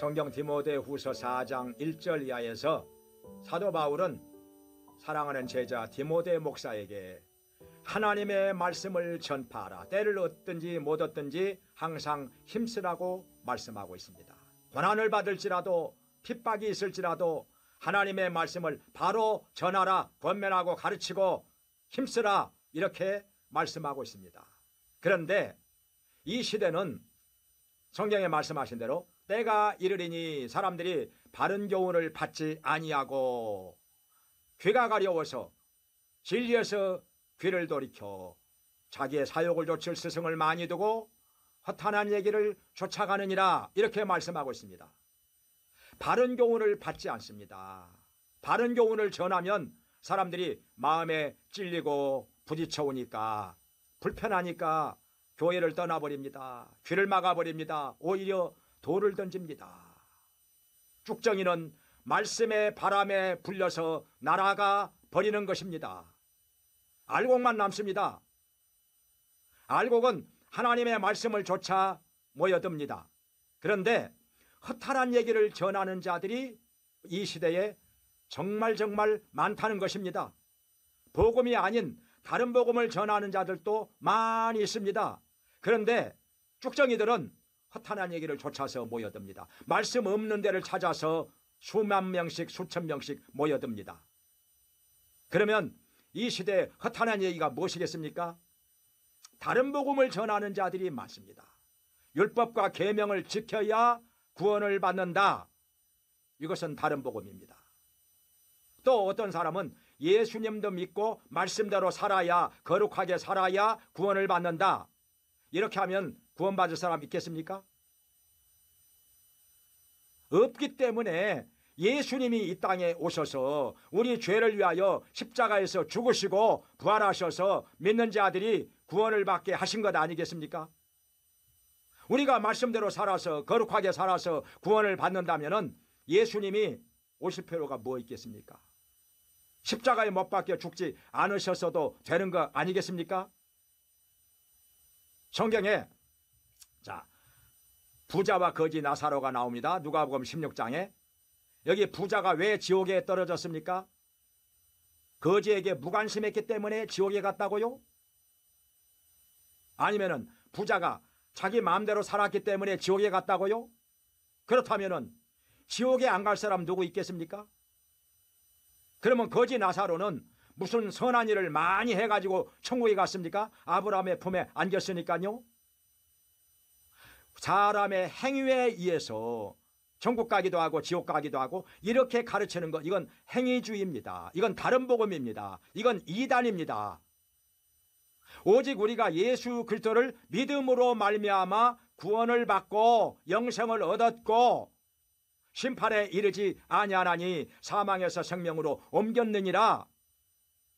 성경 디모데후서 4장 1절 이하에서 사도 바울은 사랑하는 제자 디모데 목사에게 하나님의 말씀을 전파하라. 때를 얻든지 못 얻든지 항상 힘쓰라고 말씀하고 있습니다. 고난을 받을지라도 핍박이 있을지라도 하나님의 말씀을 바로 전하라, 권면하고 가르치고 힘쓰라, 이렇게 말씀하고 있습니다. 그런데 이 시대는 성경에 말씀하신 대로 때가 이르리니 사람들이 바른 교훈을 받지 아니하고 귀가 가려워서 진리에서 귀를 돌이켜 자기의 사욕을 좇을 스승을 많이 두고 허탄한 얘기를 쫓아가느니라, 이렇게 말씀하고 있습니다. 바른 교훈을 받지 않습니다. 바른 교훈을 전하면 사람들이 마음에 찔리고 부딪혀오니까 불편하니까 교회를 떠나버립니다. 귀를 막아버립니다. 오히려 돌을 던집니다. 쭉정이는 말씀의 바람에 불려서 날아가 버리는 것입니다. 알곡만 남습니다. 알곡은 하나님의 말씀을 쫓아 모여듭니다. 그런데 허탈한 얘기를 전하는 자들이 이 시대에 정말 많다는 것입니다. 복음이 아닌 다른 복음을 전하는 자들도 많이 있습니다. 그런데 쭉정이들은 허탄한 얘기를 쫓아서 모여듭니다. 말씀 없는 데를 찾아서 수만 명씩 수천 명씩 모여듭니다. 그러면 이 시대에 허탄한 얘기가 무엇이겠습니까? 다른 복음을 전하는 자들이 많습니다. 율법과 계명을 지켜야 구원을 받는다. 이것은 다른 복음입니다. 또 어떤 사람은 예수님도 믿고 말씀대로 살아야, 거룩하게 살아야 구원을 받는다. 이렇게 하면 구원받을 사람 있겠습니까? 없기 때문에 예수님이 이 땅에 오셔서 우리 죄를 위하여 십자가에서 죽으시고 부활하셔서 믿는 자들이 구원을 받게 하신 것 아니겠습니까? 우리가 말씀대로 살아서 거룩하게 살아서 구원을 받는다면 예수님이 오실 필요가 뭐 있겠습니까? 십자가에 못 박혀 죽지 않으셨어도 되는 거 아니겠습니까? 성경에 부자와 거지 나사로가 나옵니다. 누가복음 16장에. 여기 부자가 왜 지옥에 떨어졌습니까? 거지에게 무관심했기 때문에 지옥에 갔다고요? 아니면은 부자가 자기 마음대로 살았기 때문에 지옥에 갔다고요? 그렇다면은 지옥에 안 갈 사람 누구 있겠습니까? 그러면 거지 나사로는 무슨 선한 일을 많이 해가지고 천국에 갔습니까? 아브라함의 품에 안겼으니까요. 사람의 행위에 의해서 천국 가기도 하고 지옥 가기도 하고 이렇게 가르치는 것, 이건 행위주의입니다. 이건 다른 복음입니다. 이건 이단입니다. 오직 우리가 예수 그리스도를 믿음으로 말미암아 구원을 받고 영생을 얻었고 심판에 이르지 아니하나니 사망에서 생명으로 옮겼느니라.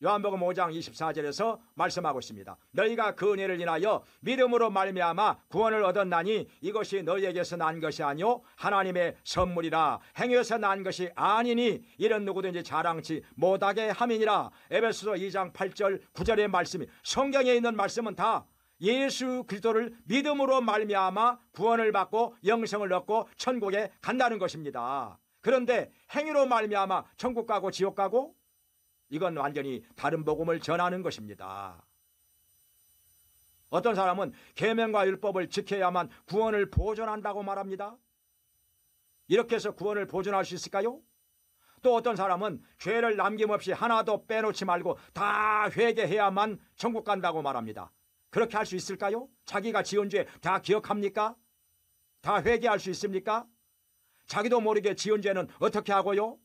요한복음 5장 24절에서 말씀하고 있습니다. 너희가 그 은혜를 인하여 믿음으로 말미암아 구원을 얻었나니 이것이 너희에게서 난 것이 아니요 하나님의 선물이라. 행위에서 난 것이 아니니 이런 누구든지 자랑치 못하게 함이니라. 에베소서 2장 8절 9절의 말씀이, 성경에 있는 말씀은 다 예수 그리스도를 믿음으로 말미암아 구원을 받고 영생을 얻고 천국에 간다는 것입니다. 그런데 행위로 말미암아 천국 가고 지옥 가고, 이건 완전히 다른 복음을 전하는 것입니다. 어떤 사람은 계명과 율법을 지켜야만 구원을 보존한다고 말합니다. 이렇게 해서 구원을 보존할 수 있을까요? 또 어떤 사람은 죄를 남김없이 하나도 빼놓지 말고 다 회개해야만 천국 간다고 말합니다. 그렇게 할 수 있을까요? 자기가 지은 죄 다 기억합니까? 다 회개할 수 있습니까? 자기도 모르게 지은 죄는 어떻게 하고요?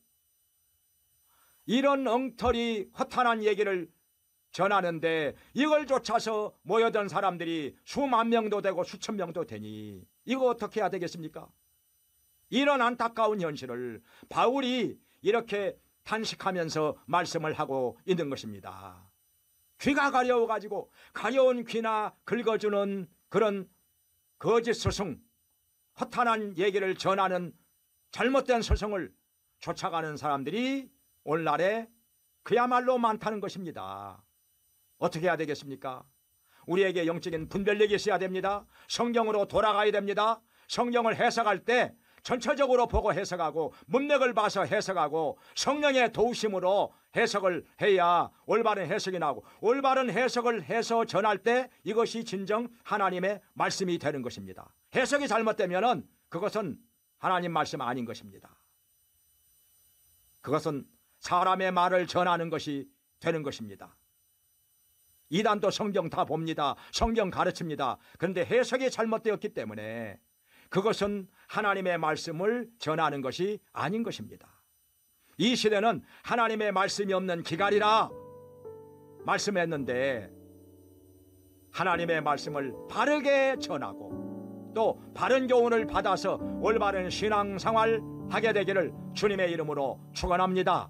이런 엉터리 허탄한 얘기를 전하는데 이걸 쫓아서 모여든 사람들이 수만 명도 되고 수천 명도 되니 이거 어떻게 해야 되겠습니까? 이런 안타까운 현실을 바울이 이렇게 탄식하면서 말씀을 하고 있는 것입니다. 귀가 가려워가지고 가려운 귀나 긁어주는 그런 거짓 스승, 허탄한 얘기를 전하는 잘못된 스승을 쫓아가는 사람들이 오늘날에 그야말로 많다는 것입니다. 어떻게 해야 되겠습니까? 우리에게 영적인 분별력이 있어야 됩니다. 성경으로 돌아가야 됩니다. 성경을 해석할 때 전체적으로 보고 해석하고 문맥을 봐서 해석하고 성령의 도우심으로 해석을 해야 올바른 해석이 나오고, 올바른 해석을 해서 전할 때 이것이 진정 하나님의 말씀이 되는 것입니다. 해석이 잘못되면은 그것은 하나님 말씀 아닌 것입니다. 그것은 사람의 말을 전하는 것이 되는 것입니다. 이단도 성경 다 봅니다. 성경 가르칩니다. 그런데 해석이 잘못되었기 때문에 그것은 하나님의 말씀을 전하는 것이 아닌 것입니다. 이 시대는 하나님의 말씀이 없는 기갈이라 말씀했는데, 하나님의 말씀을 바르게 전하고 또 바른 교훈을 받아서 올바른 신앙생활 하게 되기를 주님의 이름으로 축원합니다.